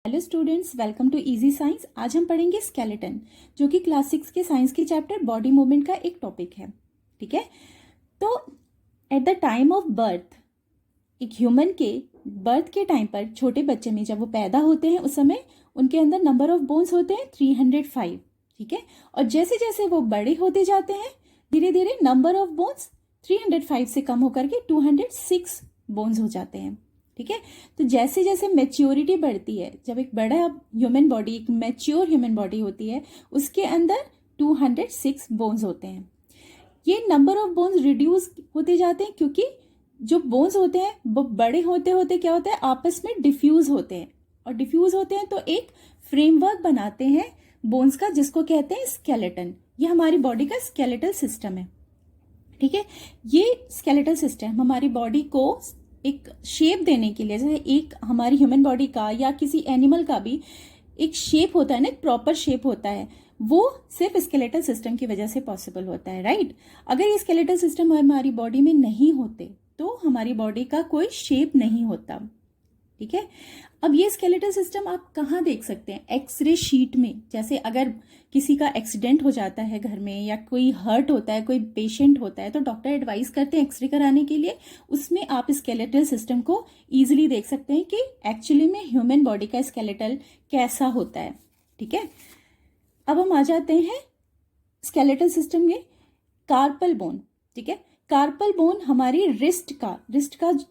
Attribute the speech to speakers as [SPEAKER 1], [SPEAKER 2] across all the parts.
[SPEAKER 1] Hello students, welcome to easy science. आज हम पढ़ेंगे स्केलेटन, जो कि क्लास 6 के साइंस की चैप्टर बॉडी मूवमेंट का एक टॉपिक है। ठीक है, तो at the time of birth, एक ह्यूमन के बर्थ के टाइम पर छोटे बच्चे में जब वो पैदा होते हैं उस समय उनके अंदर नंबर ऑफ बोन्स होते हैं 305। ठीक है, और जैसे जैसे वो बड़े होते जाते हैं धीरे धीरे नंबर ऑफ बोन्स 305 से कम होकर के 206 बोन्स हो जाते हैं। ठीक है, तो जैसे जैसे मैच्योरिटी बढ़ती है, जब एक बड़ा ह्यूमन बॉडी, एक मैच्योर ह्यूमन बॉडी होती है, उसके अंदर 206 बोन्स होते हैं। ये नंबर ऑफ बोन्स रिड्यूस होते जाते हैं क्योंकि जो बोन्स होते हैं वो बड़े होते होते क्या होता है, आपस में डिफ्यूज होते हैं, और डिफ्यूज होते हैं तो एक फ्रेमवर्क बनाते हैं बोन्स का, जिसको कहते हैं स्केलेटन। ये हमारी बॉडी का स्केलेटल सिस्टम है। ठीक है, ये स्केलेटल सिस्टम हमारी बॉडी को एक शेप देने के लिए, जैसे एक हमारी ह्यूमन बॉडी का या किसी एनिमल का भी एक शेप होता है ना, एक प्रॉपर शेप होता है, वो सिर्फ स्केलेटल सिस्टम की वजह से पॉसिबल होता है। राइट, अगर ये स्केलेटल सिस्टम हमारी बॉडी में नहीं होते तो हमारी बॉडी का कोई शेप नहीं होता। ठीक है, अब ये स्केलेटल सिस्टम आप कहाँ देख सकते हैं? एक्सरे शीट में। जैसे अगर किसी का एक्सीडेंट हो जाता है घर में, या कोई हर्ट होता है, कोई पेशेंट होता है, तो डॉक्टर एडवाइस करते हैं एक्सरे कराने के लिए। उसमें आप स्केलेटल सिस्टम को इजीली देख सकते हैं कि एक्चुअली में ह्यूमन बॉडी का स्केलेटल कैसा होता है। ठीक है, अब हम आ जाते हैं स्केलेटल सिस्टम में कार्पल बोन। ठीक है, कार्पल बोन हमारी रिस्ट का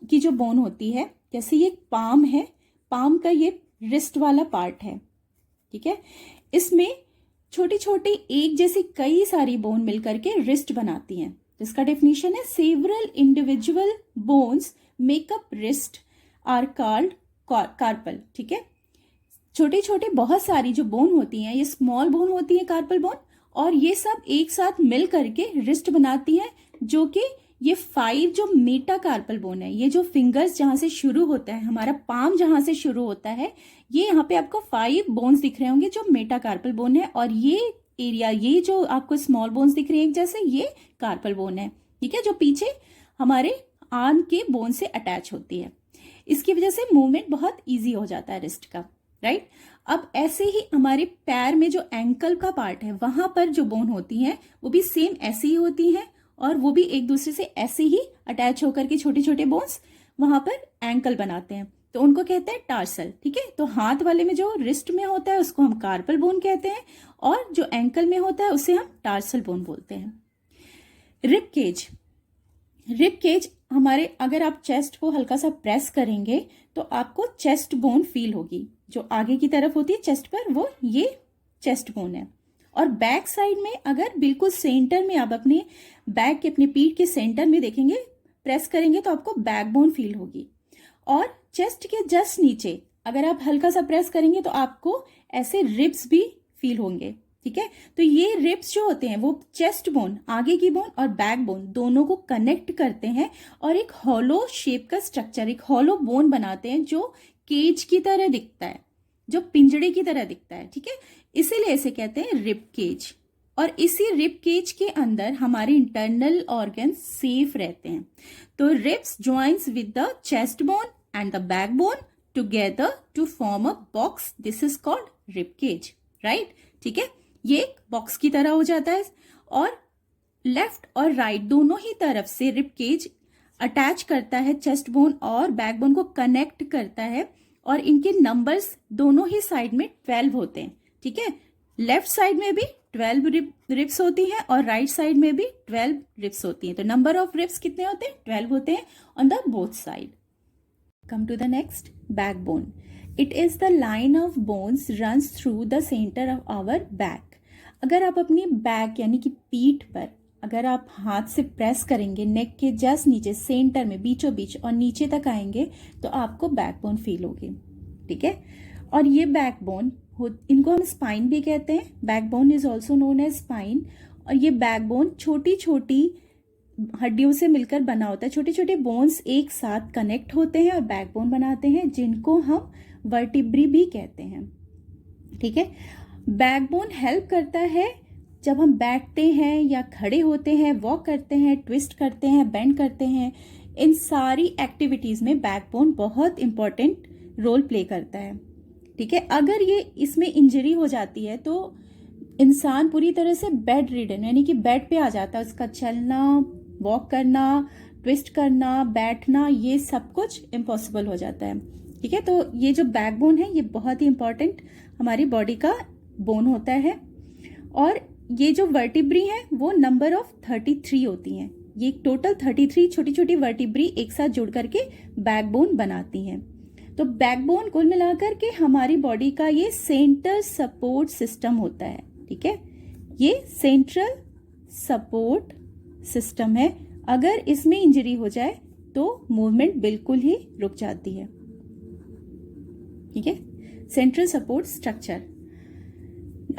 [SPEAKER 1] की जो बोन होती है, जैसे ये पाम है, पाम का ये रिस्ट वाला पार्ट है। ठीक है, इसमें छोटी छोटी एक जैसी कई सारी बोन मिलकर के रिस्ट बनाती हैं, जिसका डेफिनेशन है several individual bones make up wrist are called carpal. ठीक है, छोटे छोटे बहुत सारी जो बोन होती हैं, ये स्मॉल बोन होती है कार्पल बोन, और ये सब एक साथ मिल करके रिस्ट बनाती हैं, जो कि ये 5 जो मेटाकार्पल बोन है, ये जो फिंगर्स जहां से शुरू होता है, हमारा पाम जहां से शुरू होता है, ये यहाँ पे आपको 5 बोन्स दिख रहे होंगे जो मेटाकार्पल बोन है, और ये एरिया, ये जो आपको स्मॉल बोन्स दिख रहे हैं जैसे, ये कार्पल बोन है। ठीक है, जो पीछे हमारे आर्म के बोन से अटैच होती है। इसकी वजह से मूवमेंट बहुत ईजी हो जाता है रिस्ट का। राइट, अब ऐसे ही हमारे पैर में जो एंकल का पार्ट है, वहां पर जो बोन होती है वो भी सेम ऐसी ही होती है, और वो भी एक दूसरे से ऐसे ही अटैच होकर के छोटे छोटे बोन्स वहां पर एंकल बनाते हैं, तो उनको कहते हैं टार्सल। ठीक है, तो हाथ वाले में जो रिस्ट में होता है उसको हम कार्पल बोन कहते हैं, और जो एंकल में होता है उसे हम टार्सल बोन बोलते हैं। रिब केज, रिब केज हमारे, अगर आप चेस्ट को हल्का सा प्रेस करेंगे तो आपको चेस्ट बोन फील होगी। जो आगे की तरफ होती है चेस्ट पर, वो ये चेस्ट बोन है। और बैक साइड में अगर बिल्कुल सेंटर में आप अपने बैक के, अपने पीठ के सेंटर में देखेंगे, प्रेस करेंगे तो आपको बैकबोन फील होगी। और चेस्ट के जस्ट नीचे अगर आप हल्का सा प्रेस करेंगे तो आपको ऐसे रिब्स भी फील होंगे। ठीक है, तो ये रिब्स जो होते हैं वो चेस्ट बोन, आगे की बोन और बैक बोन दोनों को कनेक्ट करते हैं, और एक हॉलो शेप का स्ट्रक्चर, एक हॉलो बोन बनाते हैं जो केज की तरह दिखता है, जो पिंजड़े की तरह दिखता है। ठीक है, इसीलिए इसे कहते हैं रिब केज। और इसी रिब केज के अंदर हमारे इंटरनल ऑर्गन सेफ रहते हैं। तो ribs joins with the chest bone and the back bone together to form a box, this is called rib cage. Right, ठीक है, ये एक बॉक्स की तरह हो जाता है, और लेफ्ट और राइट दोनों ही तरफ से रिब केज अटैच करता है, चेस्ट बोन और बैक बोन को कनेक्ट करता है, और इनके नंबर्स दोनों ही साइड में 12 होते हैं। ठीक है, लेफ्ट साइड में भी 12 रिब्स होती हैं और राइट साइड में भी 12 रिब्स होती हैं। तो नंबर ऑफ रिब्स कितने होते हैं? 12 होते हैं on the both side. Come to the next, backbone. It is the line of bones runs through the centre of our back. अगर आप अपनी बैक यानी कि पीठ पर अगर आप हाथ से प्रेस करेंगे, नेक के जस्ट नीचे सेंटर में बीचों बीच और नीचे तक आएंगे, तो आपको बैकबोन फील होगी। ठीक है, और ये बैकबोन, इनको हम स्पाइन भी कहते हैं। Backbone is also known as spine. और ये बैकबोन छोटी छोटी हड्डियों से मिलकर बना होता है। छोटे छोटे बोन्स एक साथ कनेक्ट होते हैं और बैकबोन बनाते हैं, जिनको हम वर्टिब्री भी कहते हैं। ठीक है, बैकबोन हेल्प करता है जब हम बैठते हैं या खड़े होते हैं, वॉक करते हैं, ट्विस्ट करते हैं, बेंड करते हैं, इन सारी एक्टिविटीज में बैकबोन बहुत इंपॉर्टेंट रोल प्ले करता है। ठीक है। अगर ये इसमें इंजरी हो जाती है तो इंसान पूरी तरह से बेड रिडन यानी कि बेड पे आ जाता है। उसका चलना, वॉक करना, ट्विस्ट करना, बैठना, ये सब कुछ इम्पॉसिबल हो जाता है। ठीक है। तो ये जो बैकबोन है ये बहुत ही इंपॉर्टेंट हमारी बॉडी का बोन होता है। और ये जो वर्टिब्री हैं वो नंबर ऑफ 33 होती हैं। ये टोटल 33 छोटी छोटी वर्टिब्री एक साथ जुड़ करके बैकबोन बनाती हैं। तो बैकबोन कुल मिलाकर के हमारी बॉडी का ये सेंटर सपोर्ट सिस्टम होता है। ठीक है। ये सेंट्रल सपोर्ट सिस्टम है। अगर इसमें इंजरी हो जाए तो मूवमेंट बिल्कुल ही रुक जाती है। ठीक है। Central support structure.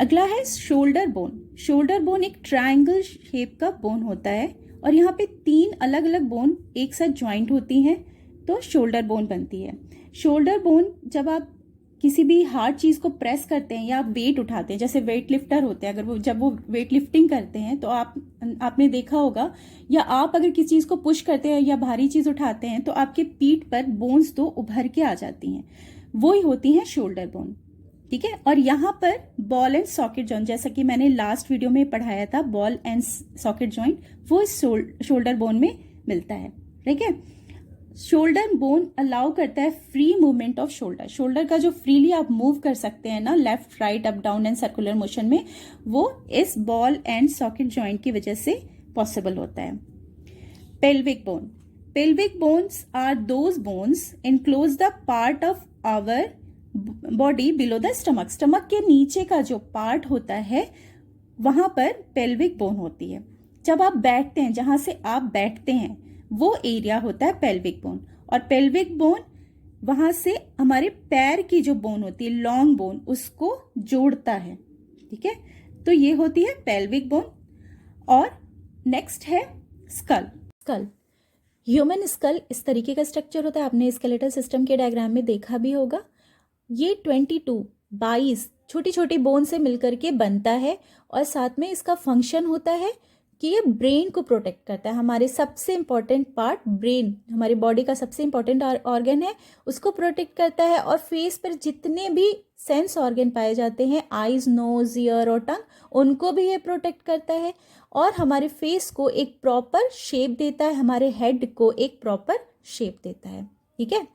[SPEAKER 1] अगला है शोल्डर बोन। शोल्डर बोन एक ट्रायंगल शेप का बोन होता है और यहाँ पे 3 अलग अलग बोन एक साथ ज्वाइंट होती हैं तो शोल्डर बोन बनती है। शोल्डर बोन जब आप किसी भी हार्ड चीज को प्रेस करते हैं या आप वेट उठाते हैं, जैसे वेट लिफ्टर होते हैं, अगर जब वो वेट लिफ्टिंग करते हैं तो आपने देखा होगा, या आप अगर किसी चीज को पुश करते हैं या भारी चीज उठाते हैं तो आपके पीठ पर बोन्स 2 उभर के आ जाती हैं, वो ही होती हैं शोल्डर बोन। ठीक है। और यहाँ पर बॉल एंड सॉकेट जॉइंट, जैसा कि मैंने लास्ट वीडियो में पढ़ाया था, बॉल एंड सॉकेट जॉइंट वो इस शोल्डर बोन में मिलता है। ठीक है। शोल्डर बोन अलाउ करता है free movement off shoulder. Shoulder का जो फ्रीली आप मूव कर सकते हैं ना, left right up down and circular motion में, वो इस बॉल एंड सॉकेट जॉइंट की वजह से पॉसिबल होता है। Pelvic bone. Pelvic bones are those bones enclose the part of our body below the stomach. Stomach के नीचे का जो पार्ट होता है वहां पर पेल्विक बोन होती है। जब आप बैठते हैं, जहां से आप बैठते हैं वो एरिया होता है पेल्विक बोन। और पेल्विक बोन वहां से हमारे पैर की जो बोन होती है, लॉन्ग बोन, उसको जोड़ता है। ठीक है। तो ये होती है पेल्विक बोन। और नेक्स्ट है स्कल। स्कल, ह्यूमन स्कल इस तरीके का स्ट्रक्चर होता है, आपने स्केलेटल सिस्टम के डायग्राम में देखा भी होगा। ये 22 छोटी छोटी बोन से मिलकर के बनता है और साथ में इसका फंक्शन होता है कि ये ब्रेन को प्रोटेक्ट करता है। हमारे सबसे इंपॉर्टेंट पार्ट ब्रेन, हमारी बॉडी का सबसे इंपॉर्टेंट ऑर्गन है, उसको प्रोटेक्ट करता है। और फेस पर जितने भी सेंस ऑर्गन पाए जाते हैं, आईज, नोज, ईयर और टंग, उनको भी ये प्रोटेक्ट करता है और हमारे फेस को एक प्रॉपर शेप देता है, हमारे हेड को एक प्रॉपर शेप देता है। ठीक है।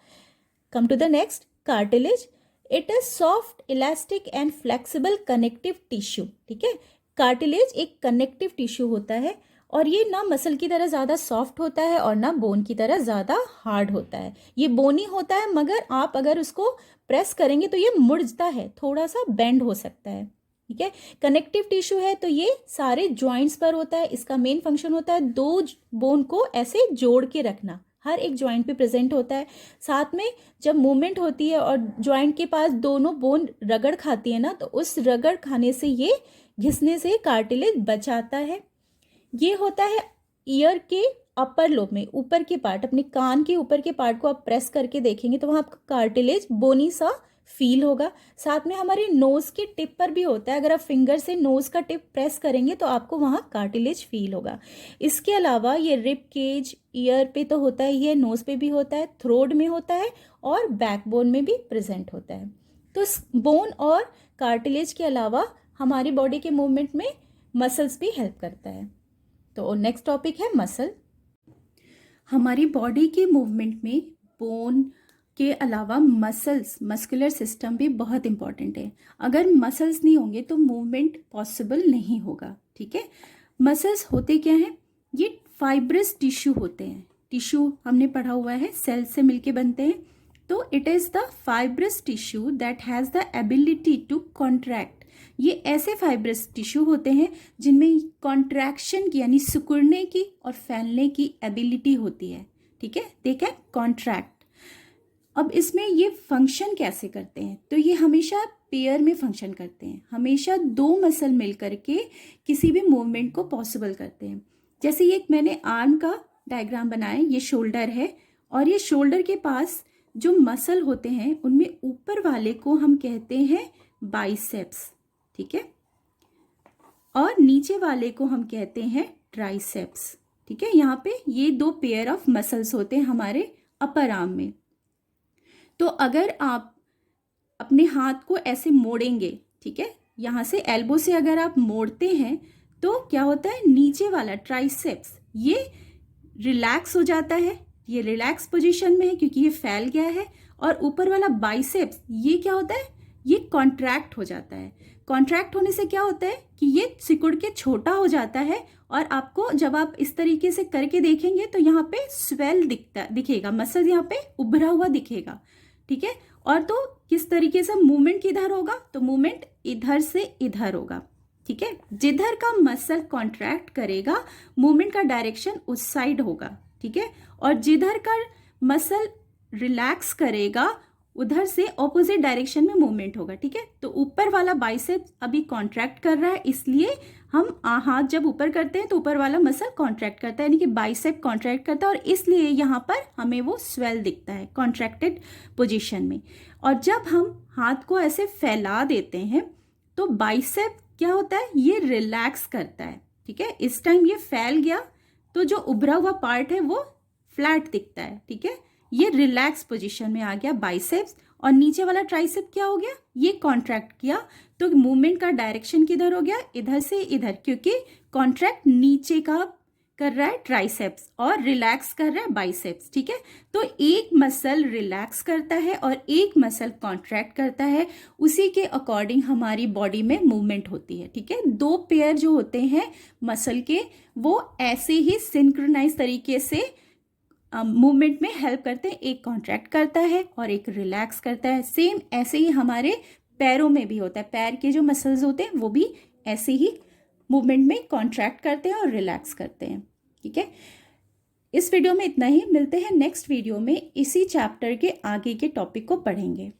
[SPEAKER 1] Come to the next, cartilage. It is soft, elastic and flexible connective tissue. ठीक है। कार्टिलेज एक कनेक्टिव टिश्यू होता है और ये ना मसल की तरह ज़्यादा सॉफ्ट होता है और ना बोन की तरह ज़्यादा हार्ड होता है। ये बोनी होता है मगर आप अगर उसको प्रेस करेंगे तो ये मुड़ता है, थोड़ा सा बेंड हो सकता है। ठीक है। कनेक्टिव टिश्यू है तो ये सारे जॉइंट्स पर होता है। इसका मेन फंक्शन होता है 2 बोन को ऐसे जोड़ के रखना, हर एक जॉइंट पे प्रेजेंट होता है। साथ में जब मूवमेंट होती है और जॉइंट के पास दोनों बोन रगड़ खाती है ना, तो उस रगड़ खाने से, ये घिसने से कार्टिलेज बचाता है। ये होता है ईयर के अपर लोब में, ऊपर के पार्ट, अपने कान के ऊपर के पार्ट को आप प्रेस करके देखेंगे तो वहाँ आपको कार्टिलेज बोनी सा फील होगा। साथ में हमारे नोज के टिप पर भी होता है, अगर आप फिंगर से नोज का टिप प्रेस करेंगे तो आपको वहाँ कार्टिलेज फील होगा। इसके अलावा ये रिब केज, ईयर पे तो होता ही है, नोज पे भी होता है, थ्रोट में होता है और बैकबोन में भी प्रेजेंट होता है। तो बोन और कार्टिलेज के अलावा हमारी बॉडी के मूवमेंट में मसल्स भी हेल्प करता है। तो नेक्स्ट टॉपिक है मसल। हमारी बॉडी के मूवमेंट में बोन के अलावा मसल्स, मस्कुलर सिस्टम भी बहुत इंपॉर्टेंट है। अगर मसल्स नहीं होंगे तो मूवमेंट पॉसिबल नहीं होगा। ठीक है। मसल्स होते क्या हैं? ये फाइब्रस टिश्यू होते हैं। टिश्यू हमने पढ़ा हुआ है, सेल से मिलके बनते हैं। तो it is the fibrous tissue that has the ability to contract. ये ऐसे फाइब्रस टिश्यू होते हैं जिनमें कॉन्ट्रैक्शन की यानी सिकुड़ने की और फैलने की एबिलिटी होती है। ठीक है। They can contract. अब इसमें ये फंक्शन कैसे करते हैं? तो ये हमेशा पेयर में फंक्शन करते हैं, हमेशा 2 मसल मिल करके किसी भी मूवमेंट को पॉसिबल करते हैं। जैसे ये मैंने आर्म का डायग्राम बनाया, ये शोल्डर है और ये शोल्डर के पास जो मसल होते हैं उनमें ऊपर वाले को हम कहते हैं बाइसेप्स। ठीक है। और नीचे वाले को हम कहते हैं ट्राइसेप्स। ठीक है। यहाँ पे ये 2 पेयर ऑफ मसल्स होते हैं हमारे अपर आर्म में। तो अगर आप अपने हाथ को ऐसे मोड़ेंगे, ठीक है, यहाँ से एल्बो से अगर आप मोड़ते हैं तो क्या होता है, नीचे वाला ट्राइसेप्स ये रिलैक्स हो जाता है, ये रिलैक्स पोजीशन में है क्योंकि ये फैल गया है। और ऊपर वाला बाइसेप्स ये क्या होता है, ये कॉन्ट्रैक्ट हो जाता है। कॉन्ट्रैक्ट होने से क्या होता है कि ये सिकुड़ के छोटा हो जाता है और आपको जब आप इस तरीके से करके देखेंगे तो यहाँ पे स्वेल दिखेगा, मसल यहाँ पे उभरा हुआ दिखेगा, ठीक है। और तो किस तरीके से मूवमेंट किधर होगा, तो मूवमेंट इधर से इधर होगा, ठीक है। जिधर का मसल कॉन्ट्रैक्ट करेगा मूवमेंट का डायरेक्शन उस साइड होगा, ठीक है। और जिधर का मसल रिलैक्स करेगा उधर से ऑपोजिट डायरेक्शन में मूवमेंट होगा, ठीक है। तो ऊपर वाला बाइसेप्स अभी कॉन्ट्रैक्ट कर रहा है, इसलिए हम हाथ जब ऊपर करते हैं तो ऊपर वाला मसल कॉन्ट्रैक्ट करता है, यानी कि बाइसेप कॉन्ट्रैक्ट करता है और इसलिए यहाँ पर हमें वो स्वेल दिखता है कॉन्ट्रैक्टेड पोजीशन में। और जब हम हाथ को ऐसे फैला देते हैं तो बाइसेप क्या होता है, ये रिलैक्स करता है, ठीक है। इस टाइम ये फैल गया तो जो उभरा हुआ पार्ट है वो फ्लैट दिखता है, ठीक है। ये रिलैक्स पोजीशन में आ गया बाइसेप्स। और नीचे वाला ट्राइसेप क्या हो गया, ये कॉन्ट्रैक्ट किया तो मूवमेंट का डायरेक्शन किधर हो गया, इधर से इधर, क्योंकि कॉन्ट्रैक्ट नीचे का कर रहा है ट्राइसेप्स और रिलैक्स कर रहा है बाइसेप्स, ठीक है। तो एक मसल रिलैक्स करता है और एक मसल कॉन्ट्रैक्ट करता है, उसी के अकॉर्डिंग हमारी बॉडी में मूवमेंट होती है, ठीक है। दो पेयर जो होते हैं मसल के वो ऐसे ही सिंक्रोनाइज तरीके से मूवमेंट में हेल्प करते हैं, एक कॉन्ट्रैक्ट करता है और एक रिलैक्स करता है। सेम ऐसे ही हमारे पैरों में भी होता है, पैर के जो मसल्स होते हैं वो भी ऐसे ही मूवमेंट में कॉन्ट्रैक्ट करते हैं और रिलैक्स करते हैं, ठीक है। इस वीडियो में इतना ही, मिलते हैं नेक्स्ट वीडियो में, इसी चैप्टर के आगे के टॉपिक को पढ़ेंगे।